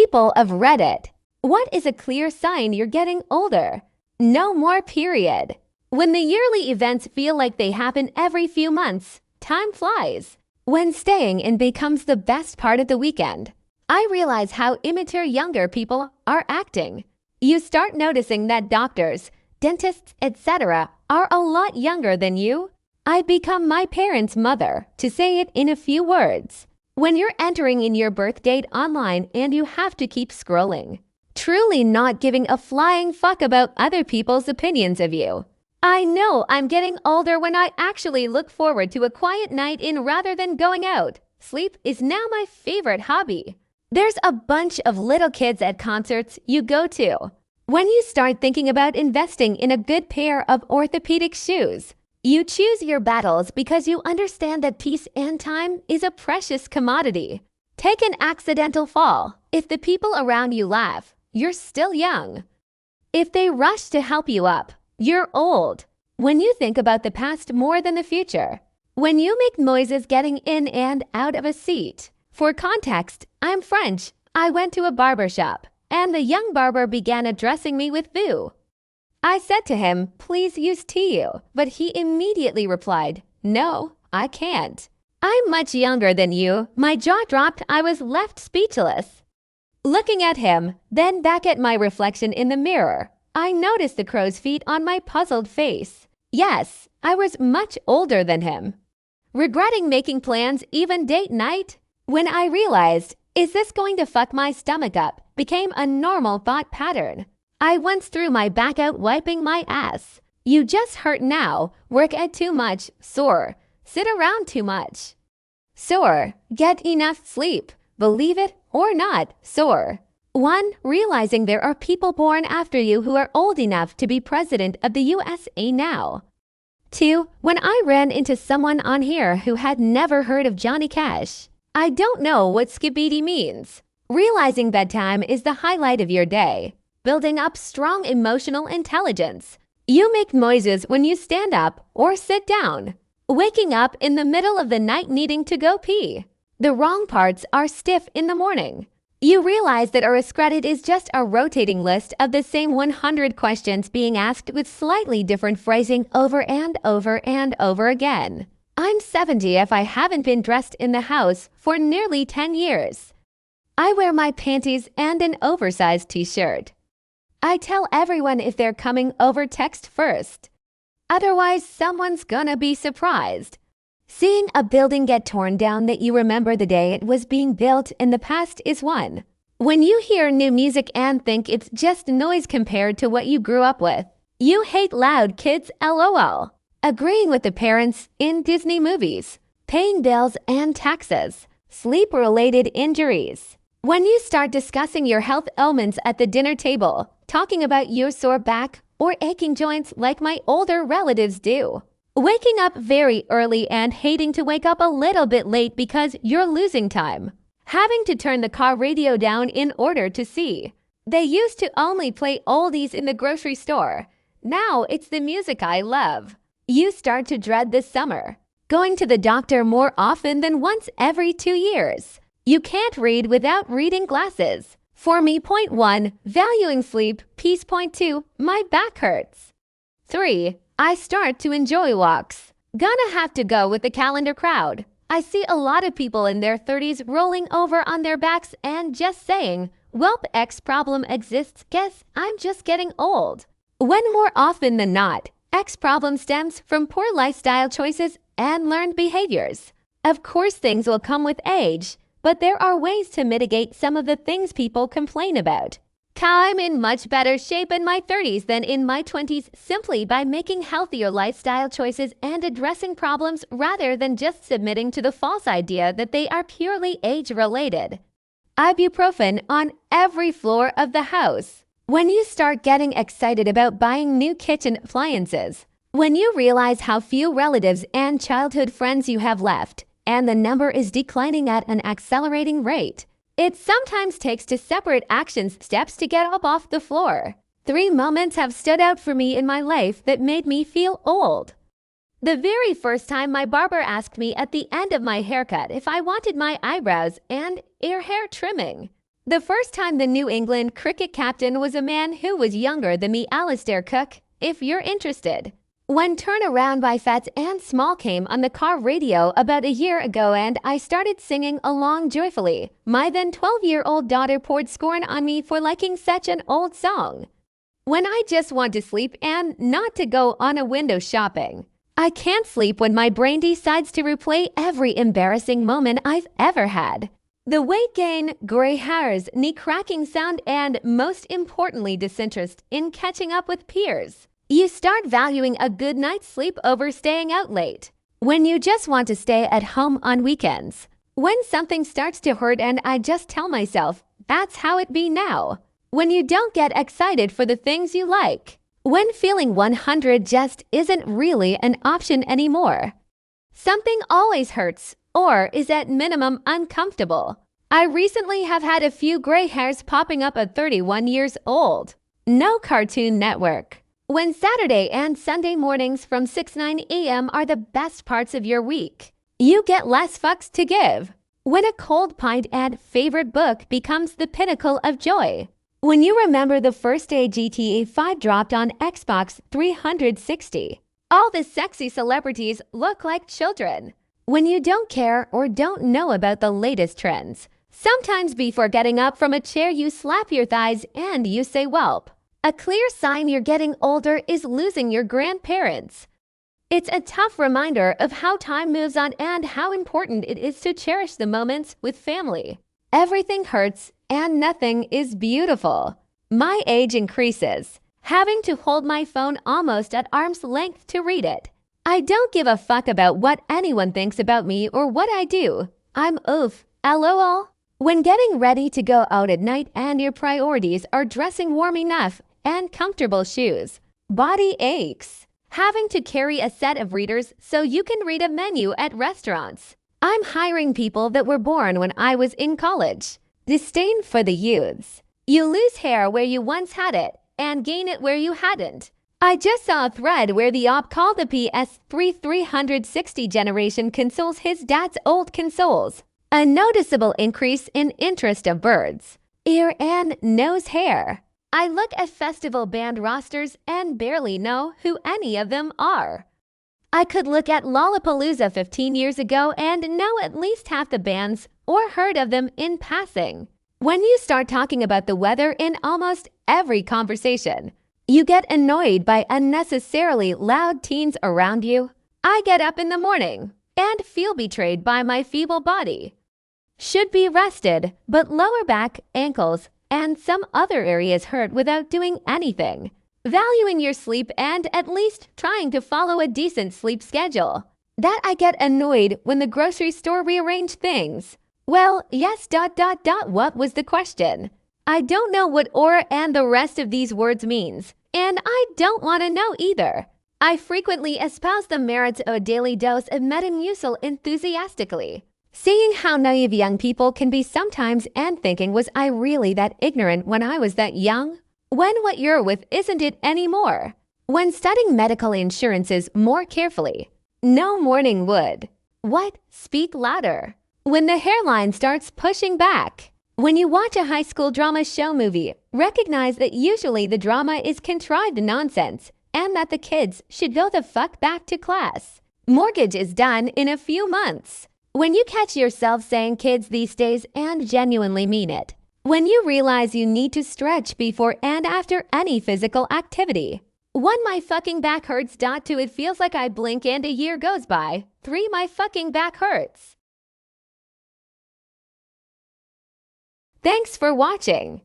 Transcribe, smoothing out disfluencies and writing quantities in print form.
People of Reddit. What is a clear sign you're getting older? No more period. When the yearly events feel like they happen every few months, time flies. When staying in becomes the best part of the weekend, I realize how immature younger people are acting. You start noticing that doctors, dentists, etc. are a lot younger than you. I become my parents' mother, to say it in a few words. When you're entering in your birth date online and you have to keep scrolling, truly not giving a flying fuck about other people's opinions of you. I know I'm getting older when I actually look forward to a quiet night in rather than going out. Sleep is now my favorite hobby. There's a bunch of little kids at concerts you go to. When you start thinking about investing in a good pair of orthopedic shoes, you choose your battles because you understand that peace and time is a precious commodity. Take an accidental fall. If the people around you laugh, you're still young. If they rush to help you up, you're old. When you think about the past more than the future, when you make noises getting in and out of a seat. For context, I'm French. I went to a barber shop, and the young barber began addressing me with vous. I said to him, "Please use tu," but he immediately replied, "No, I can't." I'm much younger than you. My jaw dropped. I was left speechless. Looking at him, then back at my reflection in the mirror, I noticed the crow's feet on my puzzled face. Yes, I was much older than him. Regretting making plans even date night? When I realized, is this going to fuck my stomach up, became a normal thought pattern. I once threw my back out wiping my ass. You just hurt now, work at too much, sore, sit around too much. Sore, get enough sleep, believe it or not, sore. 1. Realizing there are people born after you who are old enough to be president of the USA now. 2. When I ran into someone on here who had never heard of Johnny Cash. I don't know what skibidi means. Realizing bedtime is the highlight of your day. Building up strong emotional intelligence. You make noises when you stand up or sit down. Waking up in the middle of the night needing to go pee. The wrong parts are stiff in the morning. You realize that Aristocrat is just a rotating list of the same 100 questions being asked with slightly different phrasing over and over and over again. I'm 70 if I haven't been dressed in the house for nearly 10 years. I wear my panties and an oversized t-shirt. I tell everyone if they're coming over text first. Otherwise, someone's gonna be surprised. Seeing a building get torn down that you remember the day it was being built in the past is one. When you hear new music and think it's just noise compared to what you grew up with. You hate loud kids, lol. Agreeing with the parents in Disney movies. Paying bills and taxes. Sleep-related injuries. When you start discussing your health ailments at the dinner table, talking about your sore back or aching joints like my older relatives do. Waking up very early and hating to wake up a little bit late because you're losing time. Having to turn the car radio down in order to see. They used to only play oldies in the grocery store. Now it's the music I love. You start to dread the summer. Going to the doctor more often than once every 2 years. You can't read without reading glasses. For me, point 1, valuing sleep, peace. Point 2, my back hurts. 3, I start to enjoy walks. Gonna have to go with the calendar crowd. I see a lot of people in their 30s rolling over on their backs and just saying, "Welp, X problem exists, guess I'm just getting old." When more often than not, X problem stems from poor lifestyle choices and learned behaviors. Of course, things will come with age, but there are ways to mitigate some of the things people complain about. I'm in much better shape in my 30s than in my 20s simply by making healthier lifestyle choices and addressing problems rather than just submitting to the false idea that they are purely age-related. Ibuprofen on every floor of the house. When you start getting excited about buying new kitchen appliances, when you realize how few relatives and childhood friends you have left, and the number is declining at an accelerating rate, it sometimes takes to separate action steps to get up off the floor. 3 moments have stood out for me in my life that made me feel old. The very first time my barber asked me at the end of my haircut if I wanted my eyebrows and ear hair trimming. The first time the New England cricket captain was a man who was younger than me, Alistair Cook, if you're interested. When Turn Around by Fats and Small came on the car radio about a year ago and I started singing along joyfully, my then 12-year-old daughter poured scorn on me for liking such an old song. When I just want to sleep and not to go on a window shopping. I can't sleep when my brain decides to replay every embarrassing moment I've ever had. The weight gain, gray hairs, knee-cracking sound, and most importantly, disinterest in catching up with peers. You start valuing a good night's sleep over staying out late. When you just want to stay at home on weekends. When something starts to hurt and I just tell myself, that's how it be now. When you don't get excited for the things you like. When feeling 100 just isn't really an option anymore. Something always hurts or is at minimum uncomfortable. I recently have had a few gray hairs popping up at 31 years old. No Cartoon Network. When Saturday and Sunday mornings from 6-9 a.m. are the best parts of your week. You get less fucks to give. When a cold pint and favorite book becomes the pinnacle of joy. When you remember the first day GTA 5 dropped on Xbox 360, all the sexy celebrities look like children. When you don't care or don't know about the latest trends, sometimes before getting up from a chair you slap your thighs and you say whelp. A clear sign you're getting older is losing your grandparents. It's a tough reminder of how time moves on and how important it is to cherish the moments with family. Everything hurts and nothing is beautiful. My age increases, having to hold my phone almost at arm's length to read it. I don't give a fuck about what anyone thinks about me or what I do. I'm oof, lol. When getting ready to go out at night and your priorities are dressing warm enough and comfortable shoes, body aches. Having to carry a set of readers so you can read a menu at restaurants. I'm hiring people that were born when I was in college. Disdain for the youths. You lose hair where you once had it and gain it where you hadn't. I just saw a thread where the op called the PS3 360 generation consoles his dad's old consoles. A noticeable increase in interest of birds, ear and nose hair. I look at festival band rosters and barely know who any of them are. I could look at Lollapalooza 15 years ago and know at least half the bands or heard of them in passing. When you start talking about the weather in almost every conversation, you get annoyed by unnecessarily loud teens around you. I get up in the morning and feel betrayed by my feeble body. Should be rested, but lower back, ankles, and some other areas hurt without doing anything. Valuing your sleep and at least trying to follow a decent sleep schedule. That I get annoyed when the grocery store rearrange things. Well, yes, what was the question? I don't know what or and the rest of these words means, and I don't want to know either. I frequently espouse the merits of a daily dose of Metamucil enthusiastically. Seeing how naive young people can be sometimes and thinking, was I really that ignorant when I was that young? When what you're with isn't it anymore? When studying medical insurances more carefully. No morning wood. What? Speak louder. When the hairline starts pushing back. When you watch a high school drama show movie, recognize that usually the drama is contrived nonsense and that the kids should go the fuck back to class. Mortgage is done in a few months. When you catch yourself saying kids these days and genuinely mean it. When you realize you need to stretch before and after any physical activity. 1, my fucking back hurts. 2, it feels like I blink and a year goes by. 3, my fucking back hurts. Thanks for watching.